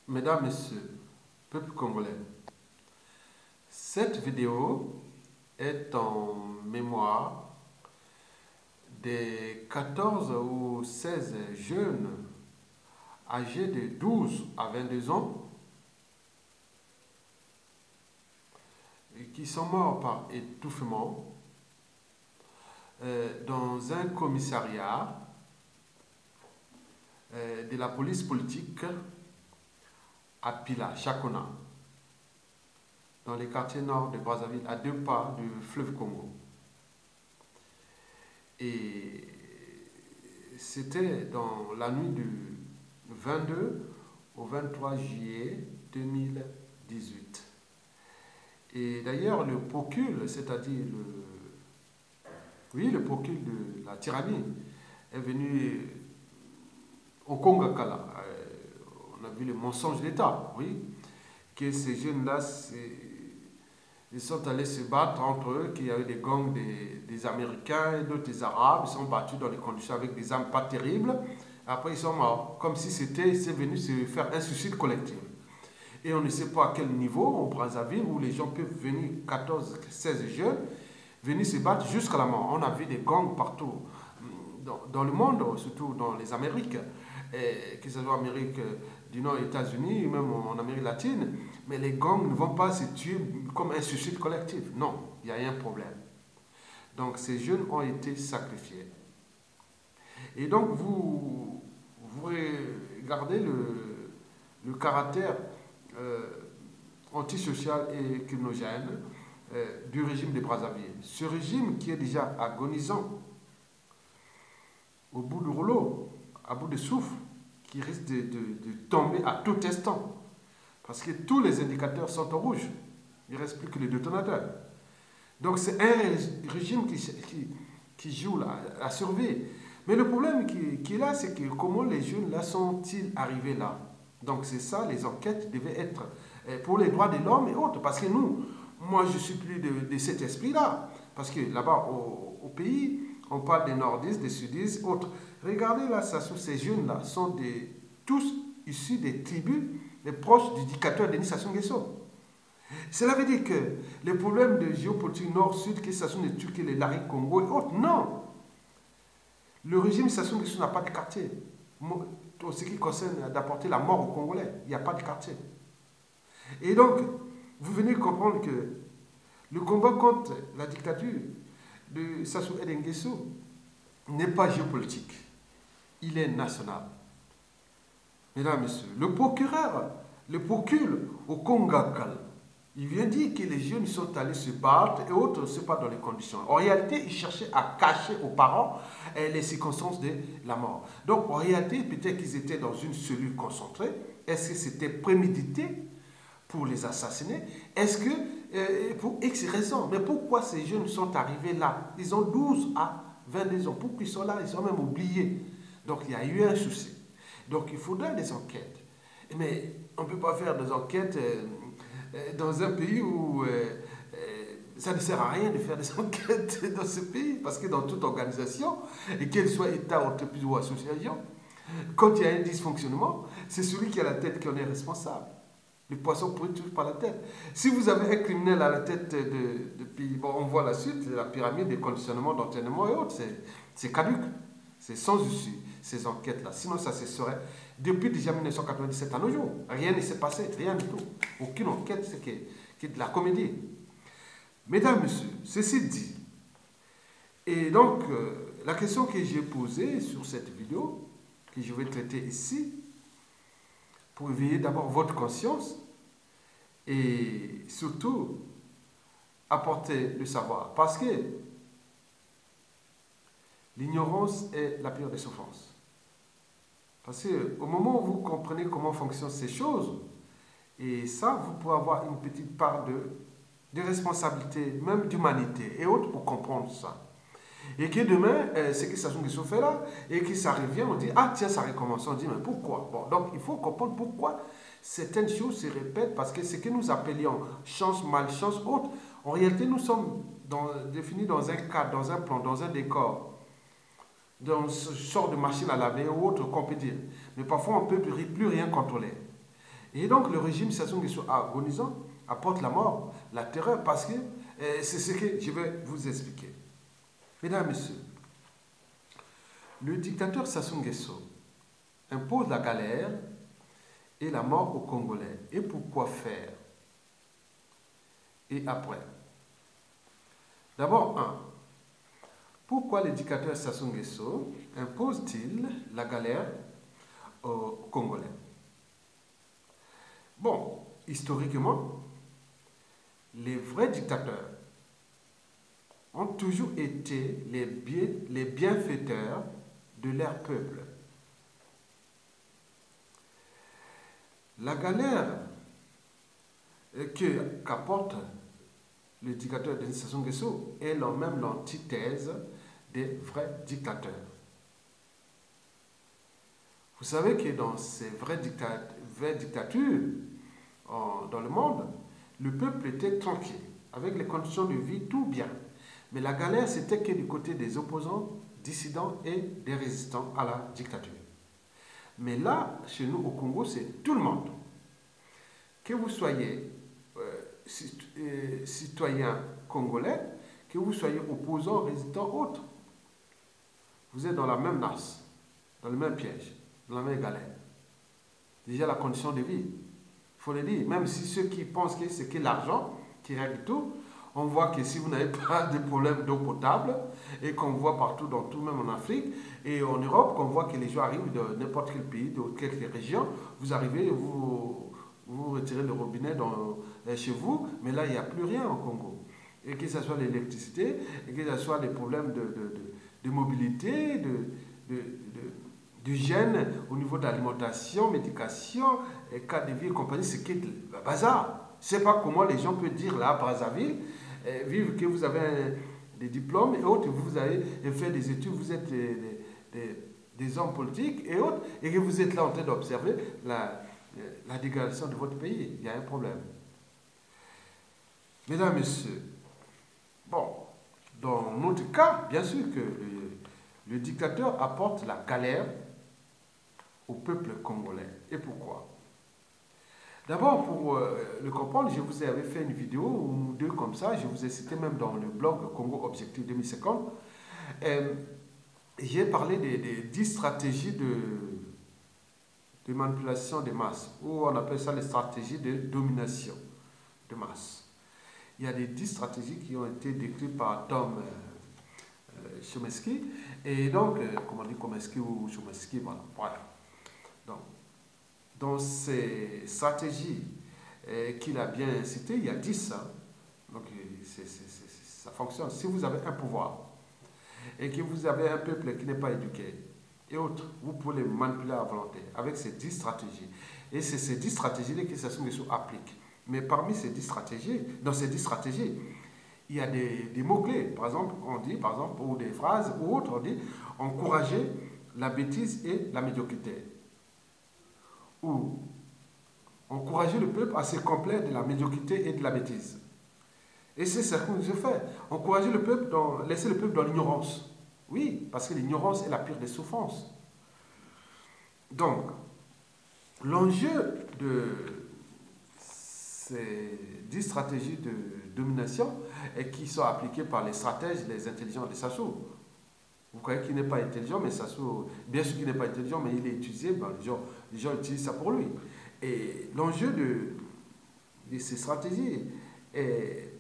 Mesdames, Messieurs, peuple congolais, cette vidéo est en mémoire des 14 ou 16 jeunes âgés de 12 à 22 ans qui sont morts par étouffement dans un commissariat de la police politique à Pila, Chakona, dans les quartiers nord de Brazzaville, à 2 pas du fleuve Congo. Et c'était dans la nuit du 22 au 23 juillet 2018. Et d'ailleurs, le procul, c'est-à-dire le procul de la tyrannie, est venu au Congo-Kala. On a vu le mensonge d'État, oui, que ces jeunes-là, ils sont allés se battre entre eux, qu'il y avait des gangs des Américains et d'autres des Arabes. Ils sont battus dans les conditions avec des armes pas terribles. Après, ils sont morts, comme si c'est venu se faire un suicide collectif. Et on ne sait pas à quel niveau, au Brazzaville, où les gens peuvent venir, 14, 16 jeunes, venir se battre jusqu'à la mort. On a vu des gangs partout dans le monde, surtout dans les Amériques, que ce soit en Amérique du Nord, États-Unis, même en Amérique latine. Mais les gangs ne vont pas se tuer comme un suicide collectif. Non, il y a un problème. Donc ces jeunes ont été sacrifiés. Et donc vous regardez le caractère antisocial et criminogène du régime de Brazzaville. Ce régime qui est déjà agonisant, au bout du rouleau, à bout de souffle, qui risque de tomber à tout instant. Parce que tous les indicateurs sont au rouge. Il ne reste plus que les détonateurs. Donc c'est un régime qui joue la survie. Mais le problème qui est là, c'est que comment les jeunes là sont-ils arrivés là? Donc c'est ça, les enquêtes devaient être pour les droits de l'homme et autres. Parce que moi je suis plus de cet esprit-là. Parce que là-bas au pays, on parle des nordistes, des sudistes, autres. Regardez là, ces jeunes-là sont tous issus des tribus, les proches du dictateur Denis Sassou Nguesso. Cela veut dire que les problèmes de géopolitique nord-sud, que ce sont les Turcs, les Laris, Congo et autres, non. Le régime Sassou Nguesso n'a pas de quartier. En ce qui concerne d'apporter la mort aux Congolais, il n'y a pas de quartier. Et donc, vous venez comprendre que le combat contre la dictature de Sassou Nguesso n'est pas géopolitique. Il est national. Mesdames, Messieurs, le procureur au Congo-Kala, il vient dire que les jeunes sont allés se battre et autres ne sont pas dans les conditions. En réalité, ils cherchaient à cacher aux parents les circonstances de la mort. Donc, en réalité, peut-être qu'ils étaient dans une cellule concentrée. Est-ce que c'était prémédité pour les assassiner? Est-ce que, pour X raisons, mais pourquoi ces jeunes sont arrivés là? Ils ont 12 à 22 ans. Pourquoi ils sont là? Ils sont même oubliés. Donc, il y a eu un souci. Donc, il faudra des enquêtes. Mais on ne peut pas faire des enquêtes dans un pays où ça ne sert à rien de faire des enquêtes dans ce pays, parce que dans toute organisation, et qu'elle soit État, entreprise ou association, quand il y a un dysfonctionnement, c'est celui qui a la tête qui en est responsable. Le poisson pourrit toujours par la tête. Si vous avez un criminel à la tête de pays, bon, on voit la suite, la pyramide des conditionnements, d'entraînement et autres, c'est caduque. C'est sans issue, ces enquêtes-là. Sinon, ça se serait depuis déjà 1997 à nos jours. Rien ne s'est passé, rien du tout. Aucune enquête, c'est qui est de la comédie. Mesdames, Messieurs, ceci dit, et donc, la question que j'ai posée sur cette vidéo, que je vais traiter ici, pour éveiller d'abord votre conscience et surtout apporter le savoir. Parce que l'ignorance est la pire des souffrances. Parce qu'au moment où vous comprenez comment fonctionnent ces choses, et ça, vous pouvez avoir une petite part de responsabilité, même d'humanité et autres pour comprendre ça. Et que demain, ce que Sassou Nguesso fait là, et que ça revient, on dit, ah tiens, ça recommence. On dit, mais pourquoi? Bon, donc il faut comprendre pourquoi certaines choses se répètent, parce que ce que nous appelions chance, malchance, autre, en réalité, nous sommes définis dans un cadre, dans un plan, dans un décor, dans ce genre de machine à laver ou autre qu'on peut dire. Mais parfois, on ne peut plus rien contrôler. Et donc le régime Sassou Nguesso agonisant apporte la mort, la terreur, parce que c'est ce que je vais vous expliquer. Mesdames, Messieurs, le dictateur Sassou Nguesso impose la galère et la mort aux Congolais. Et pourquoi faire? Et après? D'abord, pourquoi le dictateur Sassou Nguesso impose-t-il la galère aux Congolais? Bon, historiquement, les vrais dictateurs ont toujours été les bienfaiteurs de leur peuple. La galère qu'apporte le dictateur Denis Sassou Nguesso est même l'antithèse des vrais dictateurs. Vous savez que dans ces vraies dictatures dans le monde, le peuple était tranquille, avec les conditions de vie, tout bien. Mais la galère, c'était que du côté des opposants, dissidents et des résistants à la dictature. Mais là, chez nous au Congo, c'est tout le monde. Que vous soyez citoyen congolais, que vous soyez opposant, résistant, autre. Vous êtes dans la même nasse, dans le même piège, dans la même galère. Déjà la condition de vie, il faut le dire. Même si ceux qui pensent que c'est que l'argent qui règle tout, on voit que si vous n'avez pas de problème d'eau potable, et qu'on voit partout, dans tout, même en Afrique et en Europe, qu'on voit que les gens arrivent de n'importe quel pays, de quelques régions, vous arrivez, vous retirez le robinet chez vous, mais là, il n'y a plus rien au Congo. Et que ce soit l'électricité, et que ce soit les problèmes de mobilité, d'hygiène au niveau de l'alimentation, médication, et cas de vie et compagnie, c'est que le bazar. Je ne sais pas comment les gens peuvent dire là, à Brazzaville, vivre que vous avez des diplômes et autres, vous avez fait des études, vous êtes des hommes politiques et autres, et que vous êtes là en train d'observer la dégradation de votre pays. Il y a un problème. Mesdames, Messieurs, bon, dans notre cas, bien sûr que le dictateur apporte la galère au peuple congolais. Et pourquoi? D'abord, pour le comprendre, je vous avais fait une vidéo ou deux comme ça, je vous ai cité même dans le blog Congo Objectif 2050. J'ai parlé des 10 stratégies de manipulation des masses, ou on appelle ça les stratégies de domination de masse. Il y a des 10 stratégies qui ont été décrites par Tom Chomsky, et donc, comment on dit, Chomsky ou Chomsky, voilà. Donc, dans ces stratégies qu'il a bien citées, il y a 10. Donc, ça fonctionne. Si vous avez un pouvoir et que vous avez un peuple qui n'est pas éduqué et autres, vous pouvez les manipuler à volonté avec ces 10 stratégies. Et c'est ces 10 stratégies-là que Sassou Nguesso applique. Mais parmi ces 10 stratégies, dans ces 10 stratégies, il y a des mots-clés. Par exemple, on dit, ou des phrases ou autres, on dit encourager la bêtise et la médiocrité. Ou encourager le peuple à se complaire de la médiocrité et de la bêtise. Et c'est ce que je fais. Encourager le peuple, laisser le peuple dans l'ignorance. Oui, parce que l'ignorance est la pire des souffrances. Donc, l'enjeu de ces 10 stratégies de domination et qui sont appliquées par les stratèges, les intelligents de Sassou. Vous croyez qu'il n'est pas intelligent, mais Sassou, bien sûr qu'il n'est pas intelligent, mais il est utilisé, les gens utilisent ça pour lui. Et l'enjeu de ces stratégies est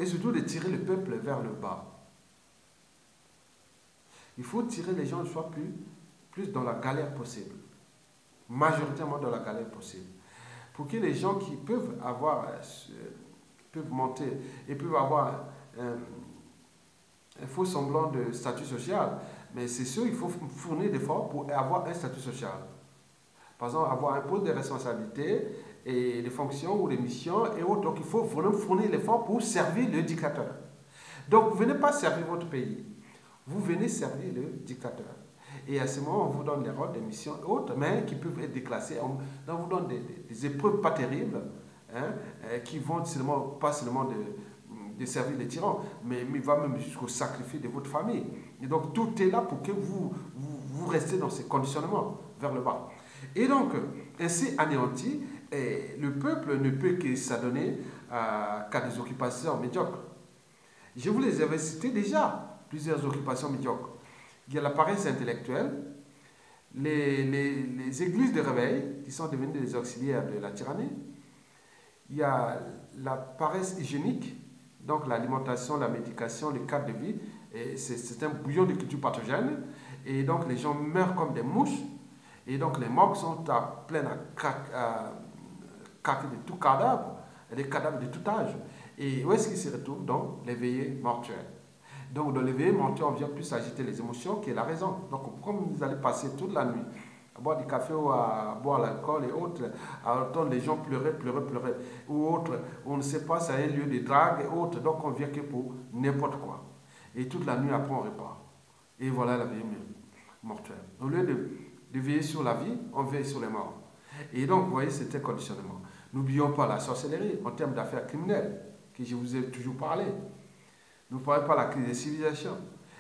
surtout de tirer le peuple vers le bas. Il faut tirer les gens soit plus dans la galère possible, majoritairement dans la galère possible, pour que les gens qui peuvent monter et peuvent avoir un faux semblant de statut social, mais c'est sûr, il faut fournir des efforts pour avoir un statut social. Par exemple, avoir un poste de responsabilité et des fonctions ou des missions et autres. Donc, il faut vraiment fournir l'effort pour servir le dictateur. Donc, vous ne venez pas servir votre pays. Vous venez servir le dictateur. Et à ce moment, on vous donne les rôles, des missions et autres, mais qui peuvent être déclassées. On vous donne des épreuves pas terribles, qui vont pas seulement de servir les tyrans, mais va même jusqu'au sacrifice de votre famille. Et donc, tout est là pour que vous restez dans ces conditionnements vers le bas. Et donc, ainsi anéanti, Et le peuple ne peut que s'adonner qu'à des occupations médiocres. Je vous les avais cités déjà, plusieurs occupations médiocres. Il y a la paresse intellectuelle, les églises de réveil, qui sont devenues des auxiliaires de la tyrannie. Il y a la paresse hygiénique, donc l'alimentation, la médication, le cadre de vie. C'est un bouillon de culture pathogène. Et donc les gens meurent comme des mouches. Et donc les morgues sont pleines à craquer de tout cadavre, des cadavres de tout âge. Et où est-ce qu'ils se retrouvent? Dans les veillées mortuaires. Donc dans les veillées mortuaires, on vient plus agiter les émotions que la raison. Donc comme vous allez passer toute la nuit à boire du café ou à boire l'alcool et autres, à entendre les gens pleurer, ou autres, on ne sait pas, c'est un lieu de drague et autres, donc on vient que pour n'importe quoi. Et toute la nuit après on repart. Et voilà la veillée mortuaire. Au lieu de veiller sur la vie, on veille sur les morts. Et donc, vous voyez, c'est un conditionnement. N'oublions pas la sorcellerie en termes d'affaires criminelles, que je vous ai toujours parlé. Ne parlez pas de la crise des civilisations.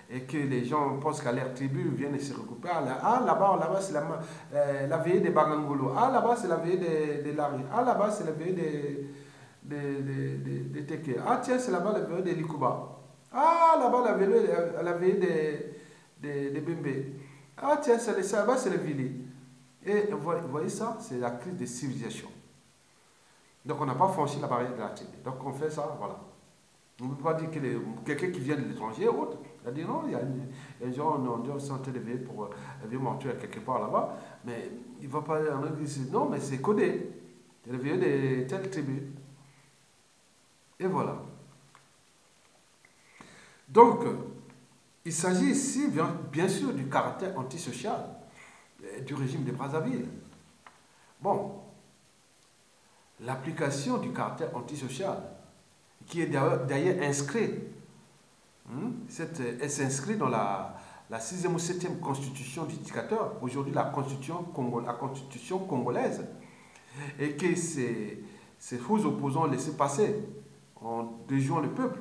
Et que les gens pensent qu'à leur tribu viennent se regrouper. Là-bas, c'est la veillée des Bagangolo. Ah, là-bas, c'est la veillée des Lari. Ah, là-bas, c'est la veillée des Teke. Ah, tiens, c'est là-bas la veillée des Likuba. Ah, là-bas, la veillée des Bembe. Ah, tiens, là-bas, c'est le Vili. Et vous voyez ça, c'est la crise des civilisations. Donc, on n'a pas franchi la barrière de la tribu. Donc, on fait ça, voilà. On ne peut pas dire que quelqu'un qui vient de l'étranger ou autre, il a dit non, il y a des gens en dehors sont élevés pour vivre mortuaire quelque part là-bas, mais il ne va pas dire non, mais c'est codé. C'est le vieux de telle tribu. Et voilà. Donc, il s'agit ici, bien sûr, du caractère antisocial du régime de Brazzaville. Bon, l'application du caractère antisocial, qui est d'ailleurs inscrit, elle s'inscrit dans la 6e ou 7e constitution du dictateur, aujourd'hui la constitution congolaise, et que ces faux opposants laissés passer en déjouant le peuple,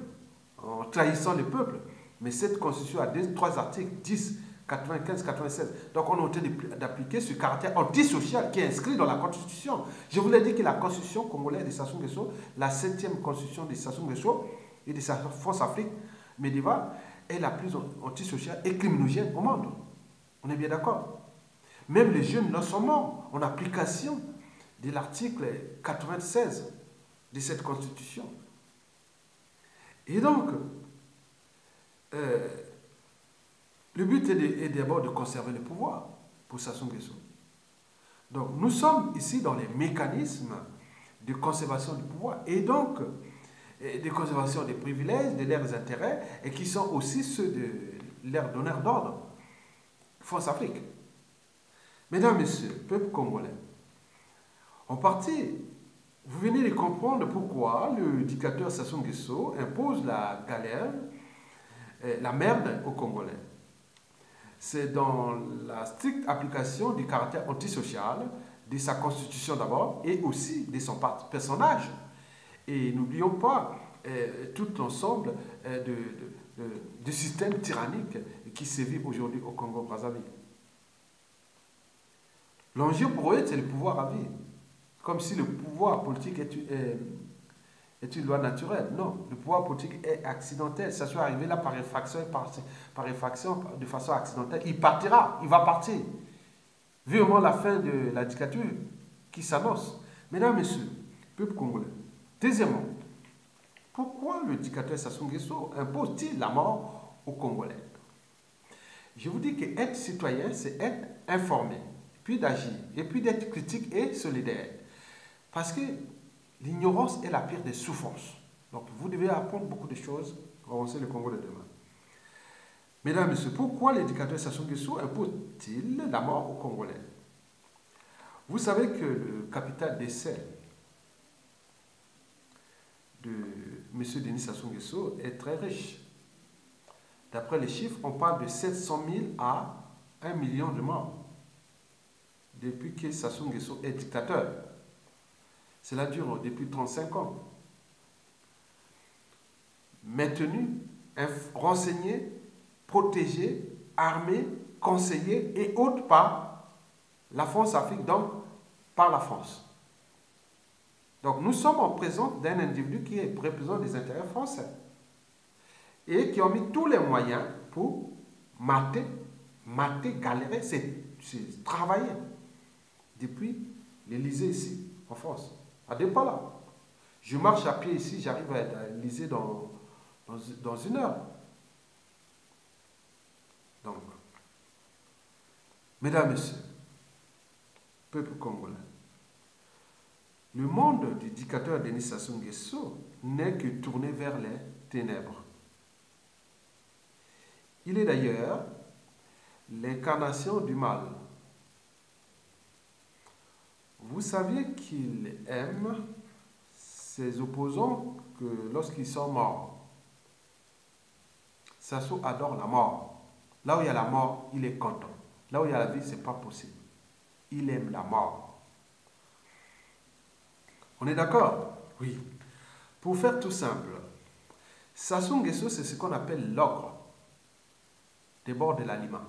en trahissant le peuple. Mais cette constitution a 3 articles, 10, 95, 96. Donc on est en train d'appliquer ce caractère antisocial qui est inscrit dans la Constitution. Je vous l'ai dit que la Constitution congolaise de Sassou Nguesso, la 7e Constitution de Sassou Nguesso et de sa France-Afrique médiévale, est la plus antisociale et criminogène au monde. On est bien d'accord. Même les jeunes là sont morts en application de l'article 96 de cette Constitution. Et donc, le but est d'abord de conserver le pouvoir pour Sassou Nguesso. Donc, nous sommes ici dans les mécanismes de conservation du pouvoir et donc de conservation des privilèges, de leurs intérêts et qui sont aussi ceux de leurs donneurs d'ordre, France-Afrique. Mesdames, Messieurs, peuple congolais, en partie, vous venez de comprendre pourquoi le dictateur Sassou Nguesso impose la galère, la merde aux Congolais. C'est dans la stricte application du caractère antisocial de sa constitution d'abord et aussi de son personnage. Et n'oublions pas tout l'ensemble du système tyrannique qui sévit aujourd'hui au Congo-Brazzaville. L'enjeu pour eux, c'est le pouvoir à vie. Comme si le pouvoir politique est une loi naturelle. Non, le pouvoir politique est accidentel. Ça soit arrivé là par effraction, de façon accidentelle. Il partira, il va partir. Vivement la fin de la dictature qui s'annonce. Mesdames, Messieurs, peuple congolais. Deuxièmement, pourquoi le dictateur Sassou Nguesso impose-t-il la mort aux Congolais? Je vous dis qu'être citoyen, c'est être informé, puis d'agir, et puis d'être critique et solidaire. Parce que l'ignorance est la pire des souffrances. Donc vous devez apprendre beaucoup de choses pour avancer le Congo de demain. Mesdames et messieurs, pourquoi le dictateur Sassou Nguesso impose-t-il la mort aux Congolais? Vous savez que le capital décès de M. Denis Sassou Nguesso est très riche. D'après les chiffres, on parle de 700 000 à 1 million de morts depuis que Sassou Nguesso est dictateur. Cela dure depuis 35 ans. Maintenu, renseigné, protégé, armé, conseillé et autres par la France-Afrique, donc par la France. Donc nous sommes en présence d'un individu qui représente des intérêts français et qui ont mis tous les moyens pour mater, galérer, c'est travailler depuis l'Élysée ici, en France, à Dépala. Je marche à pied ici, j'arrive à l'Élysée dans une heure. Donc, mesdames, messieurs, peuple congolais, le monde du dictateur Denis Sassou Nguesso n'est que tourné vers les ténèbres. Il est d'ailleurs l'incarnation du mal. Vous saviez qu'il aime ses opposants que lorsqu'ils sont morts. Sassou adore la mort. Là où il y a la mort, il est content. Là où il y a la vie, ce n'est pas possible. Il aime la mort. On est d'accord? Oui. Pour faire tout simple, Sassou Nguesso, c'est ce qu'on appelle l'ogre des bords de la Lima.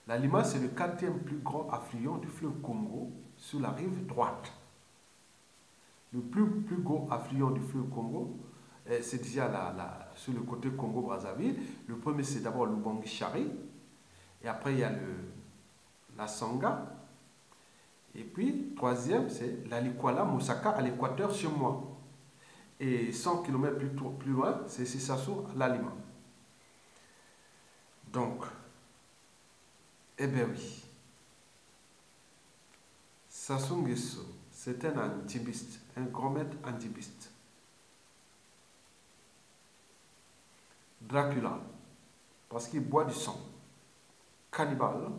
La Lima, c'est le 4e plus grand affluent du fleuve Congo sur la rive droite. Le plus gros affluent du fleuve Congo, c'est déjà sur le côté Congo-Brazzaville. Le premier, c'est d'abord l'Ubangi-Chari. Et après, il y a la Sanga. Et puis, troisième, c'est la Likwala-Moussaka à l'équateur chez moi. Et 100 km plus loin, c'est Sassou à la Lima. Donc, eh bien oui, Sassou Nguesso, c'est un antibiste, un grand maître antibiste. Dracula, parce qu'il boit du sang. Cannibale,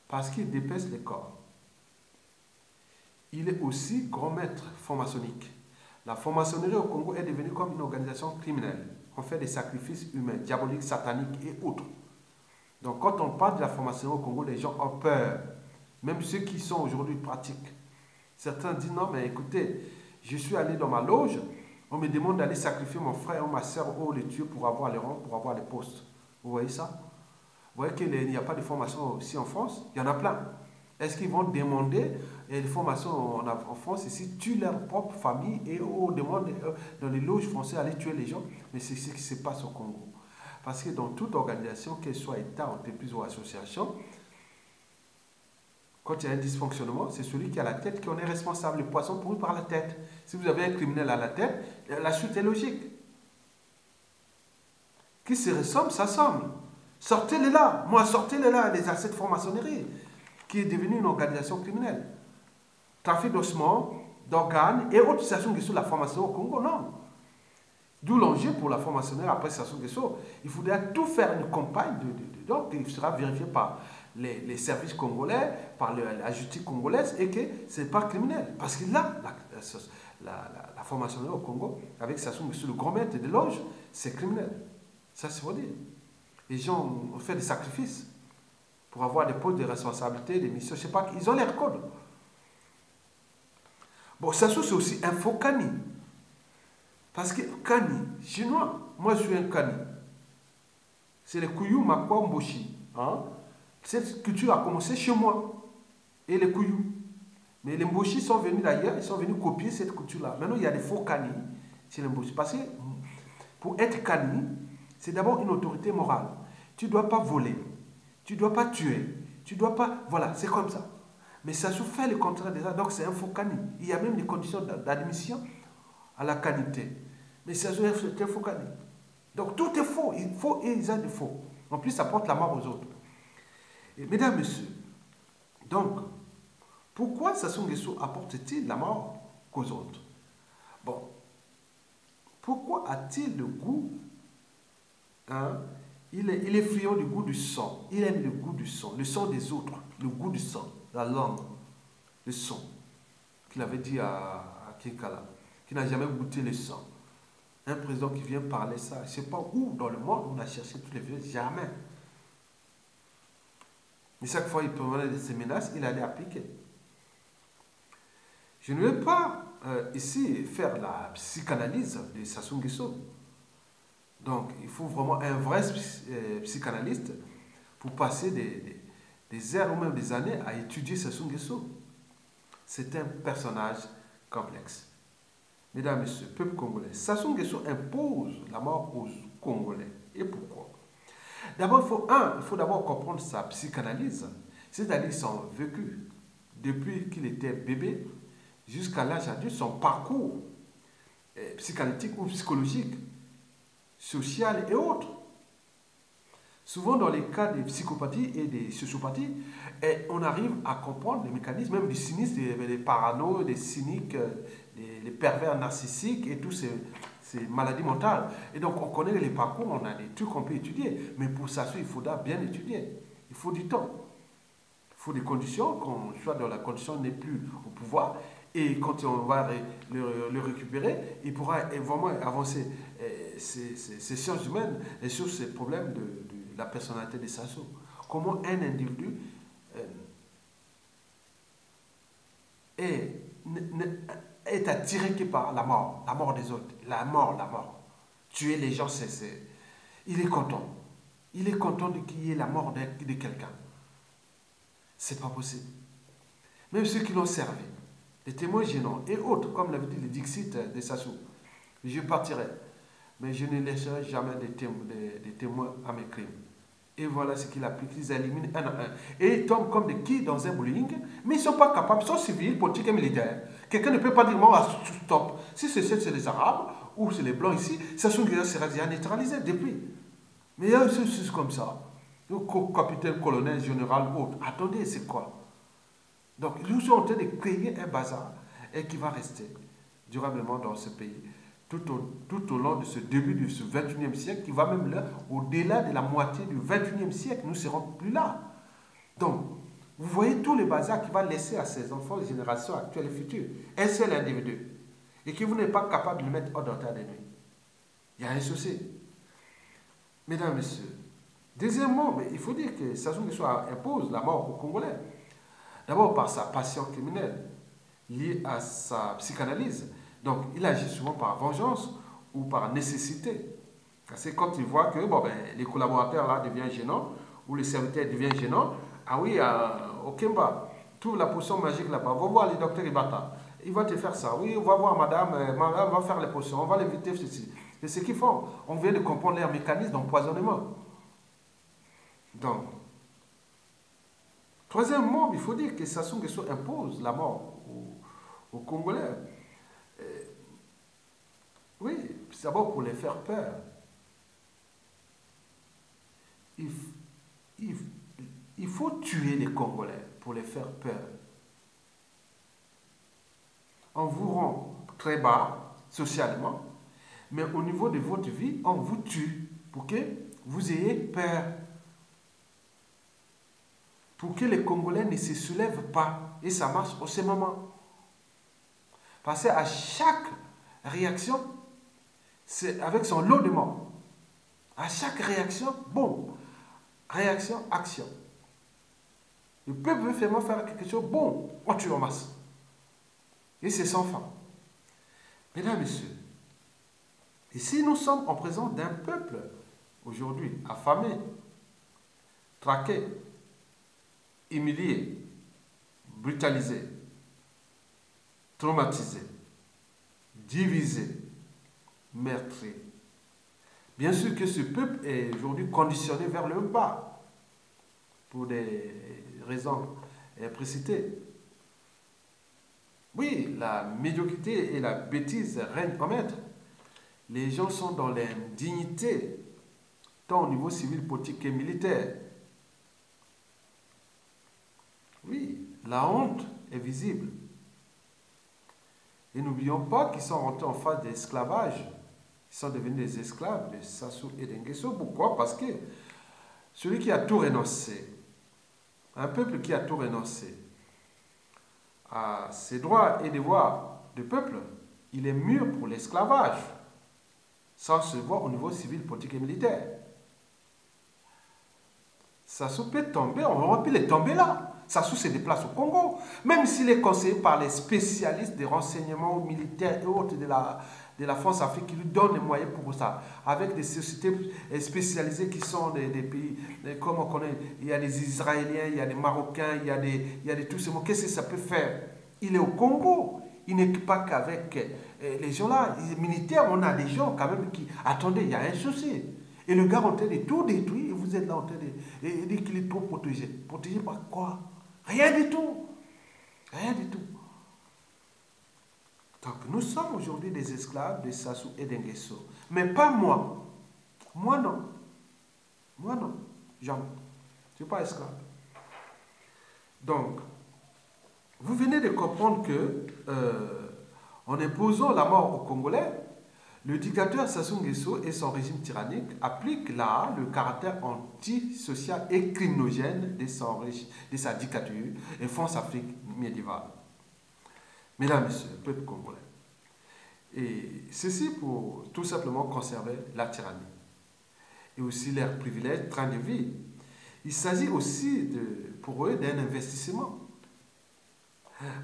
parce qu'il dépaisse les corps. Il est aussi grand maître franc-maçonnique. La franc-maçonnerie au Congo est devenue comme une organisation criminelle. On fait des sacrifices humains, diaboliques, sataniques et autres. Donc quand on parle de la franc-maçonnerie au Congo, les gens ont peur. Même ceux qui sont aujourd'hui pratiques. Certains disent non, mais écoutez, je suis allé dans ma loge, on me demande d'aller sacrifier mon frère ou ma soeur ou les tuer pour avoir les rangs, pour avoir les postes. Vous voyez ça? Vous voyez qu'il n'y a pas de formation aussi en France? Il y en a plein. Est-ce qu'ils vont demander les formations en France ici, tuent leur propre famille et on demande dans les loges françaises d'aller tuer les gens? Mais c'est ce qui se passe au Congo. Parce que dans toute organisation, qu'elle soit État, entreprise ou association, quand il y a un dysfonctionnement, c'est celui qui a la tête qui en est responsable. Le poisson pourri par la tête. Si vous avez un criminel à la tête, la suite est logique. Qui se ressemble, ça semble. Sortez-les là. Moi, sortez-les là, les assets de franc-maçonnerie, qui est devenue une organisation criminelle. Trafic d'ossements, d'organes et autres situations qui sont la formation au Congo, non. D'où l'enjeu pour la franc-maçonnerie après Sassou Nguesso. Il faudra tout faire une campagne donc il sera vérifié par les services congolais, par la justice congolaise et que ce n'est pas criminel. Parce que là, la franc-maçonnerie au Congo, avec Sassou Nguesso, le grand maître des loges, c'est criminel. Ça, c'est faut dire. Les gens ont fait des sacrifices pour avoir des postes de responsabilité, des missions, je ne sais pas, ils ont les codes. Bon, Sassou, c'est aussi un faux Kani. Parce que Kani, chinois, moi je suis un Kani. C'est les Kouyou Makwa Mboshi. Hein? Cette culture a commencé chez moi. Et les Kouyou. Mais les Mboshi sont venus d'ailleurs, ils sont venus copier cette culture-là. Maintenant, il y a des faux Kani chez les Mboshi. Parce que pour être Kani, c'est d'abord une autorité morale. Tu ne dois pas voler. Tu ne dois pas tuer. Tu ne dois pas... Voilà, c'est comme ça. Mais ça se fait le contraire de ça. Donc c'est un faux Kani. Il y a même des conditions d'admission à la qualité. Mais c'est un faux Kani. Donc tout est faux. Il faut et ils ont des faux. En plus, ça porte la mort aux autres. Et, mesdames, messieurs, donc, pourquoi Sassou Nguesso apporte-t-il la mort qu'aux autres? Bon, pourquoi a-t-il le goût hein, il est friand du goût du sang. Il aime le goût du sang, le sang des autres, le goût du sang, la langue, le sang. Qu'il avait dit à Kinkala, qui n'a jamais goûté le sang. Un président qui vient parler ça, je ne sais pas où dans le monde on a cherché tous les vieux, jamais. Mais chaque fois il prenait ces menaces, il allait appliquer. Je ne vais pas ici faire la psychanalyse de Sassou Nguesso. Donc, il faut vraiment un vrai psychanalyste pour passer des heures ou même des années à étudier Sassou Nguesso. C'est un personnage complexe. Mesdames et messieurs, peuple congolais, Sassou Nguesso impose la mort aux Congolais. Et pourquoi? D'abord, il faut d'abord comprendre sa psychanalyse, c'est-à-dire son vécu. Depuis qu'il était bébé jusqu'à l'âge adulte, son parcours psychanalytique ou psychologique, social et autres. Souvent, dans les cas des psychopathies et des sociopathies, on arrive à comprendre les mécanismes, même du cynisme, des parano, des cyniques, les pervers narcissiques et toutes ces maladies mentales. Et donc, on connaît les parcours, on a des trucs qu'on peut étudier. Mais pour ça, il faudra bien étudier. Il faut du temps. Il faut des conditions, qu'on soit dans la condition n'est plus au pouvoir. Et quand on va le récupérer, il pourra vraiment avancer ces sciences humaines et sur ces problèmes de la personnalité de Sassou. Comment un individu est attiré que par la mort des autres, la mort. Tuer les gens, il est content. Il est content qu'il y ait la mort de quelqu'un. C'est pas possible. Même ceux qui l'ont servi, les témoins gênants et autres, comme l'avait dit le Dixit de Sassou, je partirai, mais je ne laisserai jamais des témoins à mes crimes. Et voilà ce qu'il applique, ils éliminent un à un. Et ils tombent comme des quilles dans un bowling, mais ils ne sont pas capables, ils sont civils, politiques et militaires. Quelqu'un ne peut pas dire, moi, stop. Si c'est les Arabes ou c'est les Blancs ici, Sassou Nguesso sera déjà neutralisé depuis. Mais c'est comme ça. Donc, capitaine, colonel, général, autre. Attendez, c'est quoi? Donc, ils sont en train de créer un bazar et qui va rester durablement dans ce pays tout au long de ce début de ce 21e siècle, qui va même là, au-delà de la moitié du 21e siècle, nous ne serons plus là. Donc, vous voyez tous les bazars qu'il va laisser à ses enfants, les générations actuelles et futures. Un seul individu. Et que vous n'êtes pas capable de le mettre hors d'état de nuit. Il y a un souci. Mesdames, Messieurs, deuxièmement, mais il faut dire que Sassou Nguesso impose la mort aux Congolais. D'abord par sa passion criminelle, liée à sa psychanalyse. Donc, il agit souvent par vengeance ou par nécessité. Parce que quand il voit que les collaborateurs là deviennent gênants, ou les serviteurs deviennent gênants, ah oui, au Kemba, trouve la potion magique là-bas, va voir le docteur Ibata. Il va te faire ça. Oui, on va voir madame va faire les potions, on va l'éviter ceci. C'est ce qu'ils font. On vient de comprendre leur mécanisme d'empoisonnement. Donc, troisièmement, il faut dire que Sassou Nguesso impose la mort aux Congolais. Oui, c'est d'abord pour les faire peur. Il faut tuer les Congolais pour les faire peur. On vous rend très bas socialement, mais au niveau de votre vie, on vous tue pour que vous ayez peur. Pour que les Congolais ne se soulèvent pas. Et ça marche au ce moment. Parce qu'à chaque réaction, c'est avec son lot de morts. À chaque réaction, bon, réaction, action. Le peuple veut vraiment faire quelque chose, bon, on tue en masse. Et c'est sans fin. Mesdames, Messieurs, ici nous sommes en présence d'un peuple, aujourd'hui, affamé, traqué, humilié, brutalisé, traumatisé, divisé, meurtri. Bien sûr que ce peuple est aujourd'hui conditionné vers le bas pour des raisons précitées. Oui, la médiocrité et la bêtise règnent en maître. Les gens sont dans l'indignité, tant au niveau civil, politique et militaire. Oui, la honte est visible. Et n'oublions pas qu'ils sont rentrés en phase d'esclavage. Ils sont devenus des esclaves de Sassou et d'Nguesso. Pourquoi? Parce que celui qui a tout renoncé, un peuple qui a tout renoncé à ses droits et devoirs de peuple, il est mûr pour l'esclavage, sans se voir au niveau civil, politique et militaire. Sassou peut tomber, on aurait pu les tomber là. Sassou se déplace au Congo, même s'il est conseillé par les spécialistes des renseignements militaires et autres de la France-Afrique qui lui donnent les moyens pour ça, avec des sociétés spécialisées qui sont des pays, comme on connaît, il y a des Israéliens, il y a des Marocains, il y a des tout ce monde. Qu'est-ce que ça peut faire? Il est au Congo, Il n'est pas qu'avec les gens là, les militaires, on a des gens quand même qui... Attendez, il y a un souci. Et le gars en train de tout détruire, et vous êtes là en train de dire qu'il est trop protégé. Protégé par quoi? Rien du tout. Rien du tout. Donc nous sommes aujourd'hui des esclaves de Sassou et d'Nguesso. Mais pas moi. Moi non. Moi non. Jamais. Je ne suis pas esclave. Donc, vous venez de comprendre que, en imposant la mort aux Congolais, le dictateur Sassou Nguesso et son régime tyrannique appliquent là le caractère antisocial et criminogène de sa dictature et France Afrique médiévale. Mesdames, Messieurs, peuple congolais. Et ceci pour tout simplement conserver la tyrannie et aussi leurs privilèges, train de vie. Il s'agit aussi pour eux d'un investissement.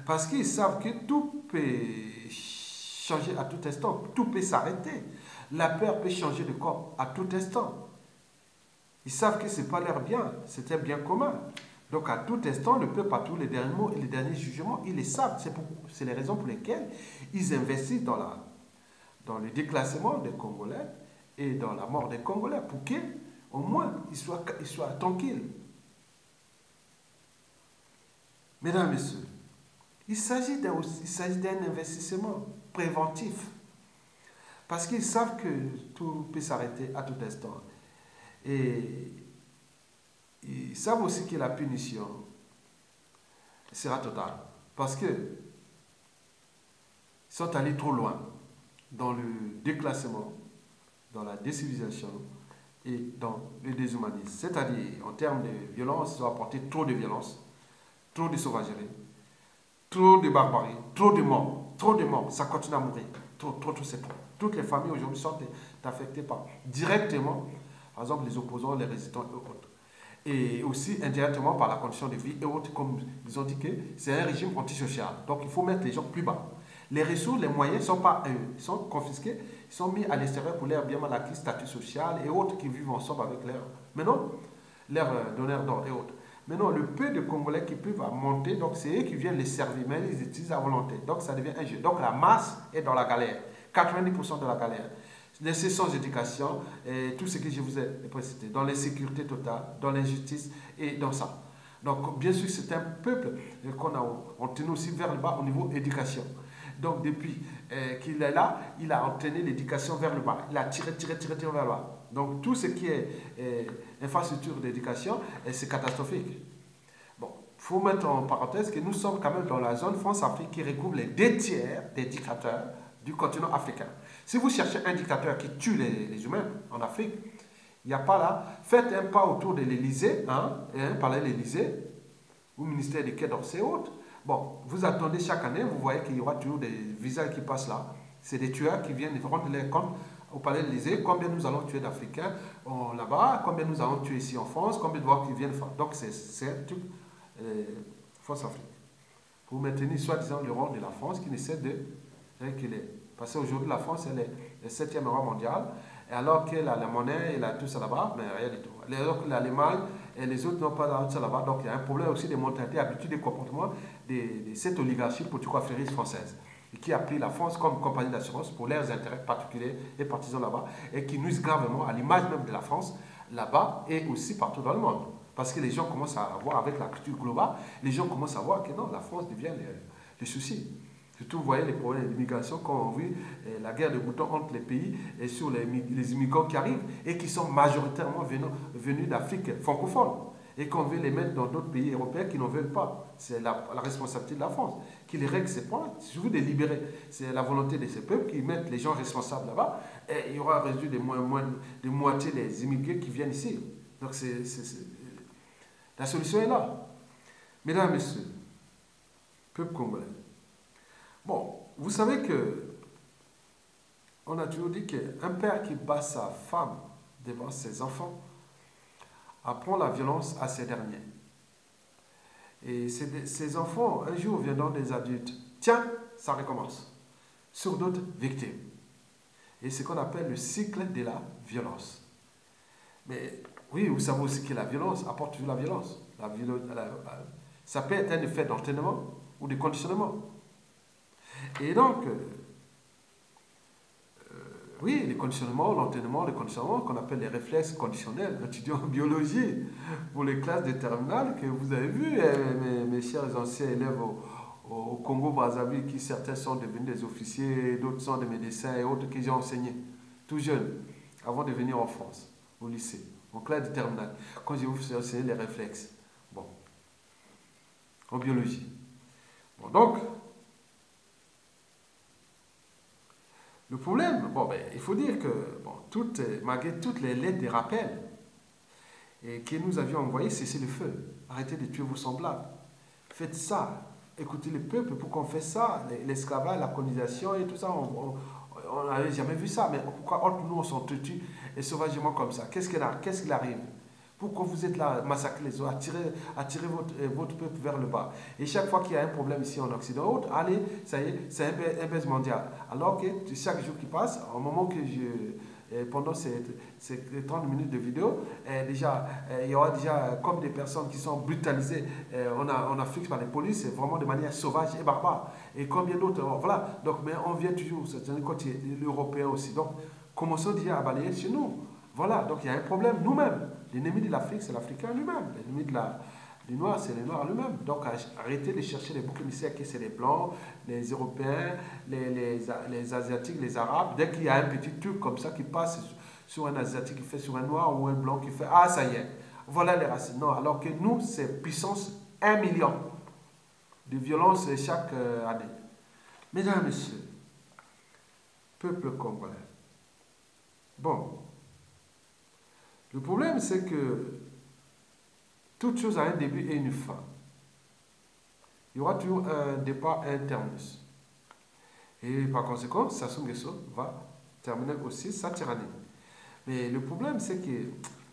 Parce qu'ils savent que tout peut changer à tout instant, tout peut s'arrêter. La peur peut changer de corps à tout instant. Ils savent que ce n'est pas leur bien, c'est un bien commun. Donc à tout instant, le peuple a tous les derniers mots et les derniers jugements, ils les savent. C'est les raisons pour lesquelles ils investissent dans le déclassement des Congolais et dans la mort des Congolais, pour qu'au moins ils soient tranquilles. Mesdames, Messieurs, il s'agit d'un investissement préventif. Parce qu'ils savent que tout peut s'arrêter à tout instant. Et ils savent aussi que la punition sera totale. Parce qu'ils sont allés trop loin dans le déclassement, dans la décivilisation et dans le déshumanisme. C'est-à-dire, en termes de violence, ils ont apporté trop de violence, trop de sauvagerie, trop de barbarie, trop de morts, ça continue à mourir, trop, c'est trop. Toutes les familles aujourd'hui sont affectées directement, par exemple les opposants, les résistants et autres. Et aussi indirectement par la condition de vie et autres, comme ils ont dit que c'est un régime antisocial. Donc il faut mettre les gens plus bas. Les ressources, les moyens ne sont pas à eux, ils sont confisqués, ils sont mis à l'extérieur pour leur bien mal acquis, statut social et autres qui vivent ensemble avec leurs donneurs d'ordre et autres. Maintenant, le peu de Congolais qui peuvent monter, donc c'est eux qui viennent les servir, mais ils utilisent à volonté. Donc ça devient un jeu. Donc la masse est dans la galère. 90% de la galère. Laissez sans éducation, et tout ce que je vous ai précisé, dans l'insécurité totale, dans l'injustice et dans ça. Donc bien sûr, c'est un peuple qu'on a tenu aussi vers le bas au niveau éducation. Donc depuis qu'il est là, il a entraîné l'éducation vers le bas. Il a tiré vers le bas. Donc tout ce qui est infrastructure d'éducation, c'est catastrophique. Bon, il faut mettre en parenthèse que nous sommes quand même dans la zone France-Afrique qui recouvre les 2/3 des dictateurs du continent africain. Si vous cherchez un dictateur qui tue les humains en Afrique, il n'y a pas là. Faites un pas autour de l'Élysée, par l'Élysée, au ministère des Quai d'Orsay et autres. Bon, vous attendez chaque année, vous voyez qu'il y aura toujours des visages qui passent là. C'est des tueurs qui viennent rendre les comptes au palais de l'Élysée, combien nous allons tuer d'Africains là-bas, combien nous allons tuer ici en France, combien de voix qui viennent faire. Donc c'est un truc France Afrique. Pour maintenir soi-disant le rôle de la France qui essaie de reculer. Parce qu'aujourd'hui la France elle est le 7e roi mondial, et alors qu'elle a la monnaie, elle a tout ça là-bas, mais rien du tout. Alors que l'Allemagne et les autres n'ont pas tout ça là-bas, donc il y a un problème aussi des mentalités, habitudes et comportements de cette oligarchie politique-affairistes française, et qui a pris la France comme compagnie d'assurance pour leurs intérêts particuliers et partisans là-bas, et qui nuisent gravement à l'image même de la France là-bas et aussi partout dans le monde. Parce que les gens commencent à voir avec la culture globale, les gens commencent à voir que non, la France devient les soucis. Surtout, vous voyez les problèmes d'immigration quand on vit la guerre de boutons entre les pays et sur les immigrants qui arrivent et qui sont majoritairement venus d'Afrique francophone. Et qu'on veut les mettre dans d'autres pays européens qui n'en veulent pas. C'est la responsabilité de la France qui les règle ces points. Si vous les libérer, c'est la volonté de ces peuples qui mettent les gens responsables là-bas. Et il y aura réduit de moitié les immigrés qui viennent ici. Donc la solution est là. Mesdames, Messieurs, peuple congolais. Bon, vous savez que on a toujours dit qu'un père qui bat sa femme devant ses enfants apprend la violence à ces derniers. Et ces enfants, un jour, viendront des adultes. Tiens, ça recommence. Sur d'autres victimes. Et c'est ce qu'on appelle le cycle de la violence. Mais oui, vous savez aussi que la violence apporte toujours la violence. Ça peut être un effet d'entraînement ou de conditionnement. Et donc, oui, les conditionnements, l'entraînement, les conditionnements qu'on appelle les réflexes conditionnels, étudiants en biologie, pour les classes de terminale que vous avez vu, mes chers anciens élèves au Congo-Brazzaville, qui certains sont devenus des officiers, d'autres sont des médecins et autres qui j'ai enseigné, tout jeunes, avant de venir en France, au lycée, en classe de terminale, quand j'ai vous enseigné les réflexes, bon, en biologie. Bon, donc, le problème, bon, ben, il faut dire que, bon, malgré toutes les lettres de rappel et que nous avions envoyées, cessez le feu, arrêtez de tuer vos semblables, faites ça, écoutez le peuple, pourquoi on fait ça, l'esclavage, la colonisation et tout ça, on n'avait jamais vu ça, mais pourquoi entre nous on s'entretue et sauvagement comme ça? Qu'est-ce qu'il arrive? Pourquoi vous êtes là, massacrer les autres, attirer votre peuple vers le bas? Et chaque fois qu'il y a un problème ici en Occident, allez, ça y est, c'est un baisse mondial. Alors que chaque jour qui passe, au moment que pendant ces 30 minutes de vidéo, déjà, il y aura déjà comme des personnes qui sont brutalisées en Afrique par les polices, vraiment de manière sauvage et barbare. Et combien d'autres, voilà. Donc, mais on vient toujours, c'est un côté européen aussi. Donc, commençons déjà à balayer chez nous. Voilà, donc il y a un problème nous-mêmes. L'ennemi de l'Afrique, c'est l'Africain lui-même. L'ennemi du Noir, c'est le Noir lui-même. Donc arrêtez de chercher les boucs émissaires qui c'est les Blancs, les Européens, les Asiatiques, les Arabes. Dès qu'il y a un petit truc comme ça qui passe sur un Asiatique qui fait sur un Noir ou un Blanc qui fait ah, ça y est, voilà les racines. Non, alors que nous, c'est puissance 1 million de violence chaque année. Mesdames et messieurs, peuple congolais. Bon. Le problème, c'est que toute chose a un début et une fin. Il y aura toujours un départ et un terminus. Et par conséquent, Sassou Nguesso va terminer aussi sa tyrannie. Mais le problème, c'est que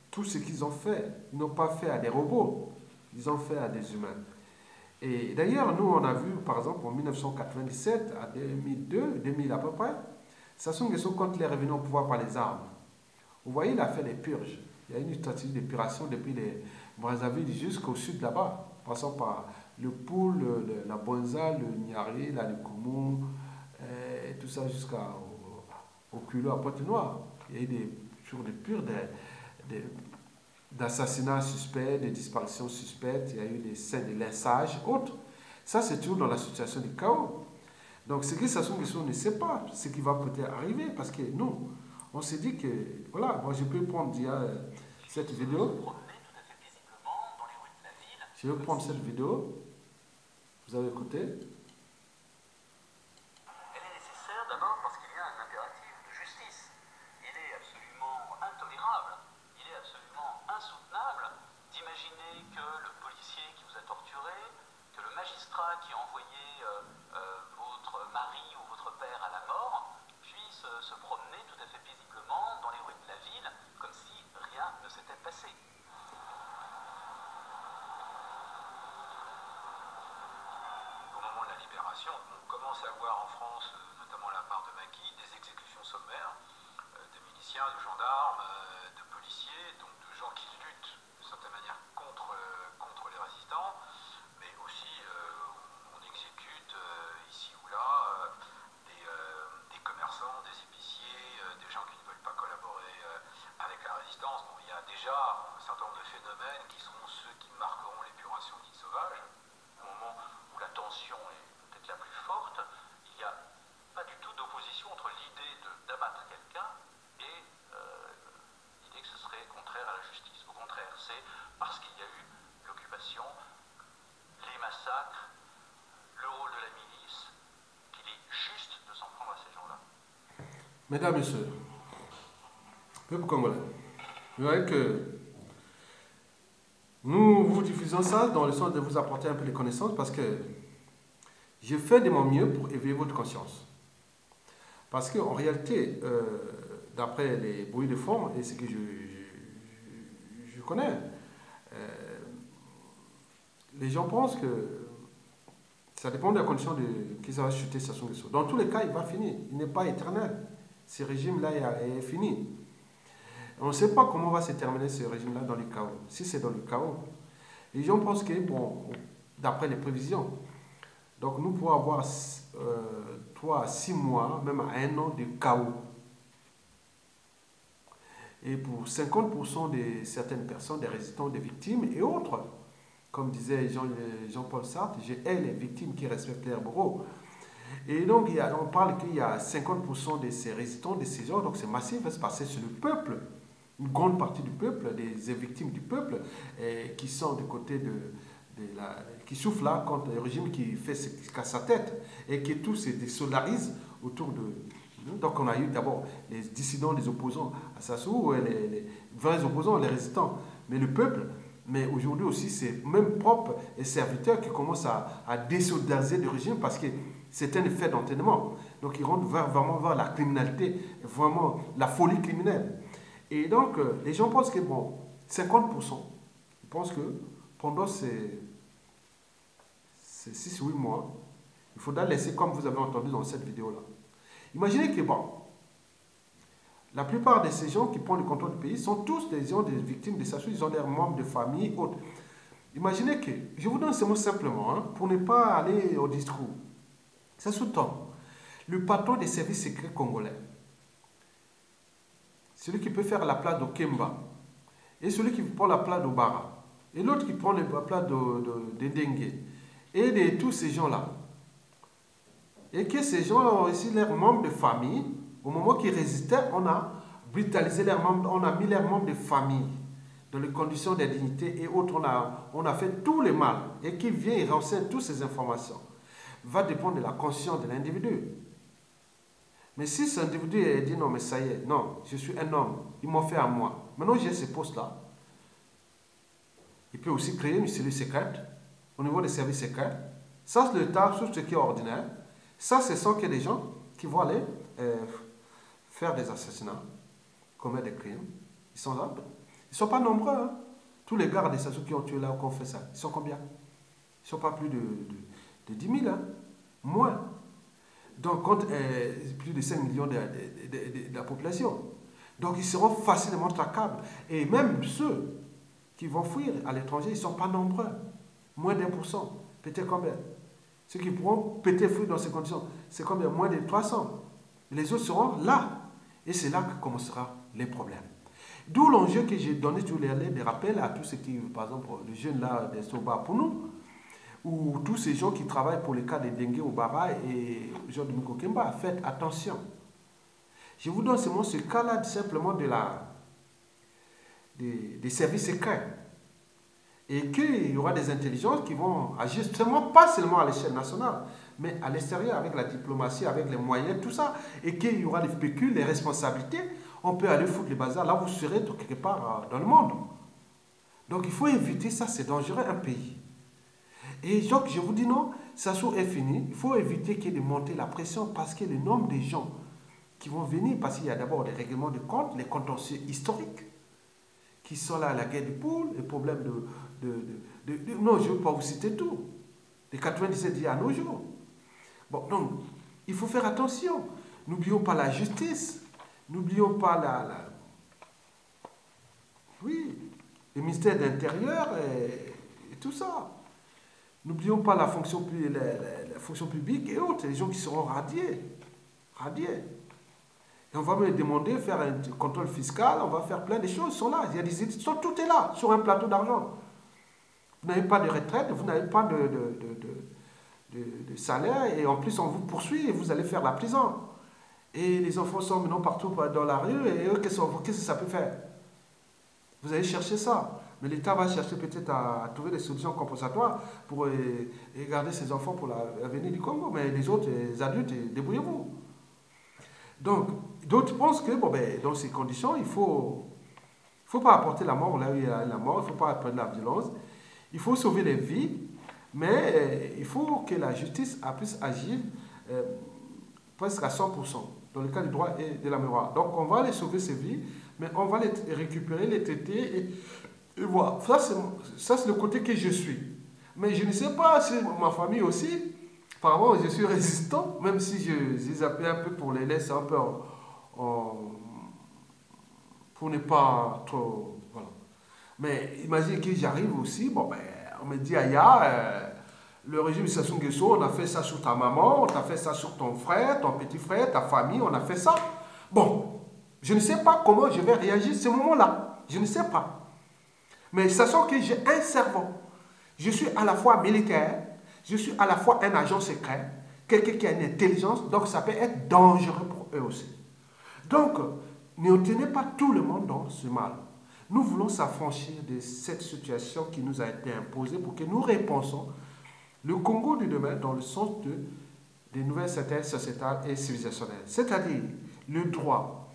tout ce qu'ils ont fait, ils n'ont pas fait à des robots, ils ont fait à des humains. Et d'ailleurs, nous, on a vu, par exemple, en 1997 à 2002, 2000 à peu près, Sassou Nguesso, quand il est revenu au pouvoir par les armes, vous voyez, il a fait des purges. Il y a une stratégie d'épuration depuis les Brazzaville jusqu'au sud là-bas, passant par le Poul, la Bonza, le Niari, le Koumou, et tout ça jusqu'au culot à Pointe-Noire. Il y a eu toujours des purges, d'assassinats suspects, des disparitions suspectes, il y a eu des scènes de lynchage, autres. Ça, c'est toujours dans la situation du chaos. Donc, ce que Sassou Nguesso ne sait pas, ce qui va peut-être arriver, parce que nous, on s'est dit que, voilà, moi je peux prendre cette vidéo. Je vais prendre cette vidéo. Vous avez écouté? Elle est nécessaire d'abord parce qu'il y a un impératif de justice. Il est absolument intolérable, il est absolument insoutenable d'imaginer que le policier qui vous a torturé, que le magistrat qui a envoyé votre mari ou votre père à la mort puisse se promener tout à fait paisiblement dans les rues de la ville comme si rien ne s'était passé. On commence à voir en France, notamment à la part de Macky, des exécutions sommaires de miliciens, de gendarmes, de policiers, donc de gens qui luttent de certaine manière contre les résistants, mais aussi on exécute ici ou là des commerçants, des épiciers, des gens qui ne veulent pas collaborer avec la résistance. Bon, il y a déjà un certain nombre de phénomènes qui seront ceux qui marqueront l'épuration dite sauvage, au moment où la tension est la plus forte, il n'y a pas du tout d'opposition entre l'idée d'abattre quelqu'un et l'idée que ce serait contraire à la justice. Au contraire, c'est parce qu'il y a eu l'occupation, les massacres, le rôle de la milice, qu'il est juste de s'en prendre à ces gens-là. Mesdames, Messieurs, peuple congolais, vous voyez que nous vous diffusons ça dans le sens de vous apporter un peu de connaissances parce que je fais de mon mieux pour éveiller votre conscience. Parce qu'en réalité, d'après les bruits de fond et ce que je connais, les gens pensent que ça dépend de la condition qu'ils ont chuté Sassou Nguesso. Dans tous les cas, il va finir. Il n'est pas éternel. Ce régime-là est fini. On ne sait pas comment va se terminer ce régime-là dans le chaos. Si c'est dans le chaos, les gens pensent que, bon, d'après les prévisions, donc nous pouvons avoir 3 à 6 mois, même à 1 an de chaos. Et pour 50% de certaines personnes, des résistants, des victimes et autres, comme disait Jean-Paul Sartre, j'ai les victimes qui respectent leurs bourreaux. Et donc, on parle qu'il y a 50% de ces résistants, de ces gens, donc c'est massif, c'est passé sur le peuple. Une grande partie du peuple, des victimes du peuple, qui sont du côté qui souffrent là contre le régime qui casse sa tête et qui tous se désolidarisent autour de. Donc on a eu d'abord les dissidents, les opposants à Sassou, les vrais opposants, les résistants, mais le peuple. Mais aujourd'hui aussi, c'est même propre et serviteurs qui commencent à désolidariser le régime parce que c'est un effet d'entraînement. Donc ils rentrent vraiment vers la criminalité, vraiment la folie criminelle. Et donc les gens pensent que, bon, 50%, ils pensent que pendant ces 6 ou 8 mois, il faudra laisser, comme vous avez entendu dans cette vidéo-là. Imaginez que, bon, la plupart de ces gens qui prennent le contrôle du pays sont tous des gens, des victimes de Sassou, ils ont leurs membres de famille, autres. Imaginez que, je vous donne ce mot simplement, hein, pour ne pas aller au discours. Sassou Tom, le patron des services secrets congolais, celui qui peut faire la place de Kemba, et celui qui prend la place de Bara, et l'autre qui prend la place de Dengue, et de tous ces gens-là. Et que ces gens ont aussi leurs membres de famille. Au moment qu'ils résistaient, on a brutalisé leurs membres, on a mis leurs membres de famille dans les conditions d'indignité et autres. On a fait tout le mal. Et qui vient et renseigne toutes ces informations va dépendre de la conscience de l'individu. Mais si cet individu dit non, mais ça y est, non, je suis un homme, ils m'ont fait à moi. Maintenant, j'ai ces postes-là. Il peut aussi créer une cellule secrète au niveau des services secrets. Ça, c'est le tas, tout ce qui est ordinaire. Ça, ce sont que des gens qui vont aller faire des assassinats, commettre des crimes. Ils sont là. Ils ne sont pas nombreux. Hein. Tous les gardes des Sassou qui ont tué là, qui ont fait ça, ils sont combien? Ils ne sont pas plus de 10 000, hein. Moins. Donc, compte plus de 5 millions de la population. Donc, ils seront facilement traquables. Et même ceux qui vont fuir à l'étranger, ils ne sont pas nombreux. Moins d'1%. Peut-être combien? Ceux qui pourront péter fuir dans ces conditions, c'est combien? Moins de 300. Les autres seront là. Et c'est là que commenceront les problèmes. D'où l'enjeu que j'ai donné sur des rappels à tous ceux qui, par exemple, le jeune là, des Soba pour nous, ou tous ces gens qui travaillent pour les cas de Dengue au Bara et Jean de Mukokemba, faites attention. Je vous donne seulement ce cas-là simplement des services secrets. Et qu'il y aura des intelligences qui vont agir pas seulement à l'échelle nationale, mais à l'extérieur, avec la diplomatie, avec les moyens, tout ça. Et qu'il y aura les pécules, les responsabilités. On peut aller foutre les bazars, là vous serez quelque part dans le monde. Donc il faut éviter ça, c'est dangereux un pays. Et donc je vous dis non, Sassou est fini. Il faut éviter qu'il y ait de monter la pression parce que le nombre de gens qui vont venir, parce qu'il y a d'abord des règlements de compte, les contentieux historiques, qui sont là, la guerre des poules, les problèmes non, je ne veux pas vous citer tout. De 97 d'il y a à nos jours. Bon, donc, il faut faire attention. N'oublions pas la justice. N'oublions pas oui, le ministère de l'Intérieur et tout ça. N'oublions pas la fonction publique et autres, les gens qui seront radiés. Et on va me demander de faire un contrôle fiscal, on va faire plein de choses, ils sont là, il y a des études, tout est là, sur un plateau d'argent. Vous n'avez pas de retraite, vous n'avez pas de salaire, et en plus on vous poursuit et vous allez faire la prison. Et les enfants sont maintenant partout dans la rue, et eux, qu'est-ce que ça peut faire? Vous allez chercher ça. Mais l'État va chercher peut-être à trouver des solutions compensatoires pour garder ses enfants pour l'avenir du Congo. Mais les autres, les adultes, débrouillez-vous. Donc, d'autres pensent que, bon, ben, dans ces conditions, il ne faut pas apporter la mort là où il y a la mort, il ne faut pas apporter la violence. Il faut sauver les vies, mais il faut que la justice puisse agir presque à 100%, dans le cas du droit et de la mémoire. Donc, on va aller sauver ces vies, mais on va les récupérer, les traiter et voilà. Ça, c'est le côté que je suis. Mais je ne sais pas si ma famille aussi, apparemment, je suis résistant, même si je les appelle un peu pour les laisser un peu pour ne pas trop... Voilà. Mais imagine que j'arrive aussi, bon, ben, on me dit, Aya, Le régime Sassou Nguesso, on a fait ça sur ta maman, on a fait ça sur ton frère, ton petit frère, ta famille, on a fait ça. Bon, je ne sais pas comment je vais réagir à ce moment-là. Je ne sais pas. Mais sachant que j'ai un cerveau. Je suis à la fois militaire, je suis à la fois un agent secret, quelqu'un qui a une intelligence, donc ça peut être dangereux pour eux aussi. Donc, ne tenez pas tout le monde dans ce mal. Nous voulons s'affranchir de cette situation qui nous a été imposée pour que nous répondions le Congo de demain dans le sens des nouvelles sociétales et civilisationnelles. C'est-à-dire le droit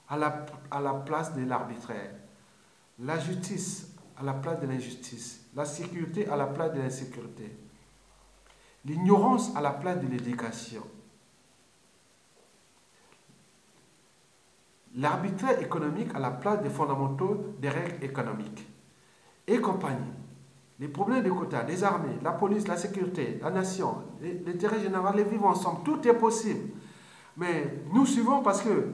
à la place de l'arbitraire, la justice à la place de l'injustice, la sécurité à la place de l'insécurité, l'ignorance à la place de l'éducation, l'arbitraire économique à la place des fondamentaux des règles économiques et compagnie. Les problèmes de quotas, des armées, la police, la sécurité, la nation, l'intérêt général, les vivre ensemble, tout est possible. Mais nous suivons parce que,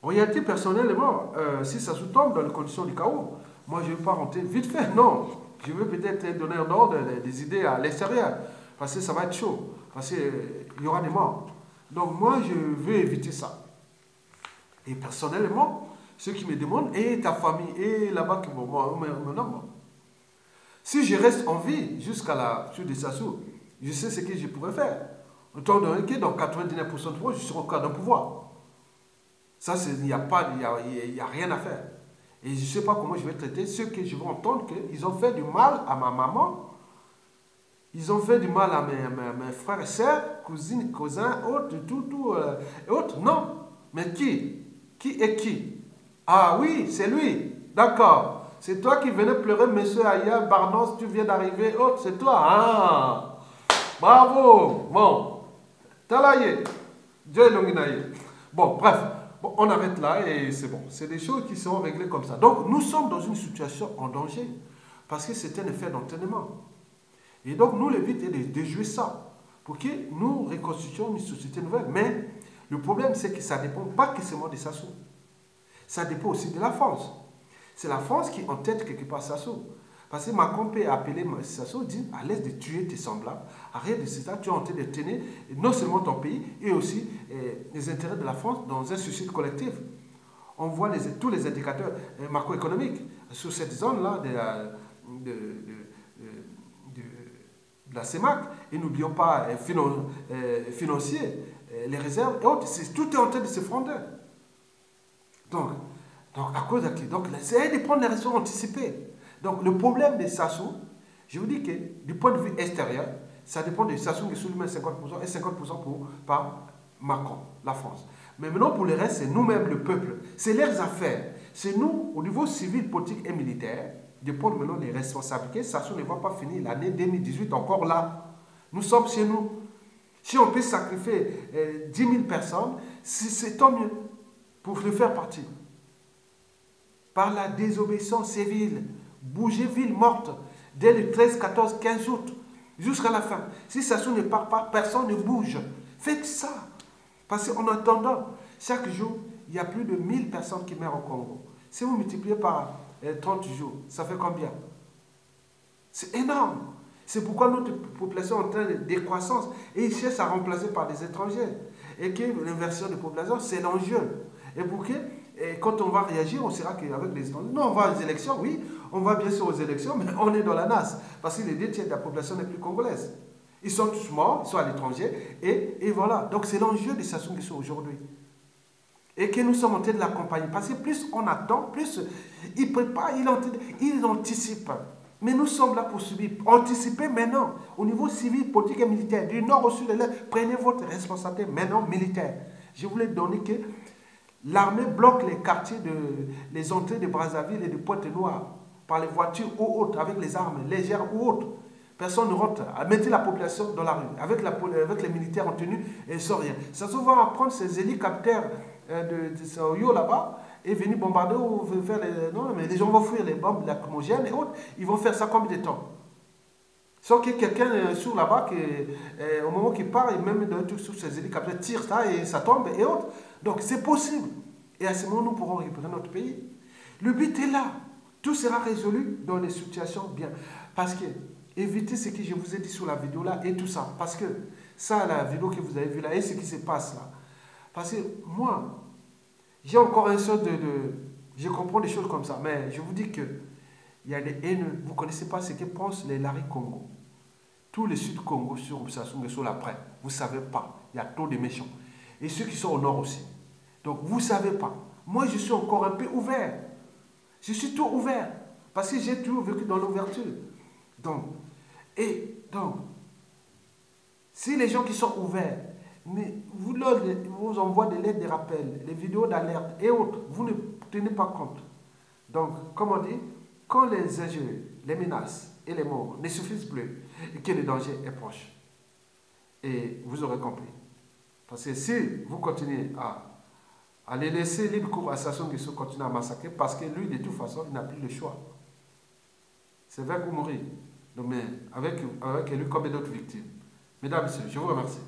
en réalité, personnellement, si ça se tombe dans les conditions du chaos, moi je ne vais pas rentrer vite fait, non. Je veux peut-être donner un ordre, des idées à l'extérieur, parce que ça va être chaud, parce qu'il y aura des morts. Donc moi je veux éviter ça. Et personnellement, ceux qui me demandent, et ta famille, et là-bas, mon homme, si je reste en vie jusqu'à la chute de Sassou, je sais ce que je pourrais faire. Autant donné que dans 99% de fois, je serai au cadre d'un pouvoir. Ça, il n'y a rien à faire. Et je ne sais pas comment je vais traiter ceux que je vais entendre qu'ils ont fait du mal à ma maman, ils ont fait du mal à mes frères et sœurs, cousines, cousins, autres, et autres. Non. Mais qui? Qui est qui? Ah oui, c'est lui. D'accord. C'est toi qui venais pleurer, monsieur Aya, Barnos, tu viens d'arriver. Oh, c'est toi. Ah, bravo. Bon. Talaye. Dieu Longinaye. Bon, bref. Bon, on arrête là et c'est bon. C'est des choses qui seront réglées comme ça. Donc, nous sommes dans une situation en danger. Parce que c'est un effet d'entraînement. Et donc, nous, le but est de jouer ça. Pour que nous reconstituions une société nouvelle. Mais le problème, c'est que ça ne dépend pas que seulement de Sassou. Ça dépend aussi de la France. C'est la France qui en tête quelque part Sassou. Parce que Macron peut appeler Sassou, dit à l'aise de tuer tes semblables, arrête de ça, tu es en train de tenir non seulement ton pays, et aussi les intérêts de la France dans un suicide collectif. On voit tous les indicateurs macroéconomiques sur cette zone-là de la CEMAC, et n'oublions pas financiers, les réserves et autres, tout est en train de se fonder. Donc, à cause de qui? Donc, essayez de prendre les réactions anticipées. Donc, le problème de Sassou, je vous dis que du point de vue extérieur, ça dépend de Sassou qui soulève 50% et 50% par Macron, la France. Mais maintenant, pour le reste, c'est nous-mêmes, le peuple. C'est leurs affaires. C'est nous, au niveau civil, politique et militaire, de prendre maintenant les responsabilités. Sassou ne va pas finir l'année 2018 encore là. Nous sommes chez nous. Si on peut sacrifier 10 000 personnes, c'est tant mieux pour le faire partir. Par la désobéissance civile, bouger ville morte, dès le 13, 14, 15 août, jusqu'à la fin. Si Sassou ne part pas, personne ne bouge. Faites ça. Parce qu'en attendant, chaque jour, il y a plus de 1000 personnes qui meurent au Congo. Si vous multipliez par 30 jours, ça fait combien? C'est énorme. C'est pourquoi notre population est en train de décroissance. Et ils cherchent à remplacer par des étrangers. Et que l'inversion de population, c'est l'enjeu. Et pour que, quand on va réagir, on saura qu'avec les étrangers, non, on va aux élections, oui, on va bien sûr aux élections, mais on est dans la nasse. Parce que les 2 tiers de la population n'est plus congolaise. Ils sont tous morts, ils sont à l'étranger, et voilà. Donc c'est l'enjeu de Sassou Nguesso aujourd'hui. Et que nous sommes en train de l'accompagner. Parce que plus on attend, plus il prépare, il anticipe. Mais nous sommes là pour subir. Anticiper maintenant, au niveau civil, politique et militaire, du nord au sud de l'est, prenez votre responsabilité maintenant militaire. Je voulais donner que l'armée bloque les quartiers, les entrées de Brazzaville et de Pointe-Noire par les voitures ou autres, avec les armes légères ou autres. Personne ne rentre. Mettez la population dans la rue, avec les militaires en tenue et sans rien. Ça se va prendre ces hélicoptères de Soyo là-bas et venir bombarder ou faire les... Non, mais les gens vont fuir les bombes lacrymogènes et autres. Ils vont faire ça combien de temps? Sans que quelqu'un sur là-bas, au moment qu'il part, il même donne tout sur ces hélicoptères, tire ça et ça tombe et autres. Donc c'est possible. Et à ce moment, nous pourrons récupérer notre pays. Le but est là. Tout sera résolu dans les situations bien. Parce que évitez ce que je vous ai dit sur la vidéo là et tout ça. Parce que ça, la vidéo que vous avez vue là, et ce qui se passe là. Parce que moi, j'ai encore un sort de... Je comprends des choses comme ça, mais je vous dis que il y a des haineux. Vous ne connaissez pas ce que pensent les Larry Congo. Tous les Sud-Congo sur Sassou Nguesso l'après. Vous ne savez pas. Il y a trop de méchants. Et ceux qui sont au nord aussi. Donc vous ne savez pas. Moi, je suis encore un peu ouvert. Je suis tout ouvert. Parce que j'ai toujours vécu dans l'ouverture. Donc, si les gens qui sont ouverts, mais vous envoient des lettres de rappel, des vidéos d'alerte et autres, vous ne tenez pas compte. Donc, comme on dit, quand les injures, les menaces et les morts ne suffisent plus et que le danger est proche, et vous aurez compris. Parce que si vous continuez à les laisser libre cours à Sassou Nguesso continuer à massacrer, parce que lui, de toute façon, il n'a plus le choix. C'est vrai que vous mourrez. Donc, mais avec lui comme d'autres victimes. Mesdames, Messieurs, je vous remercie.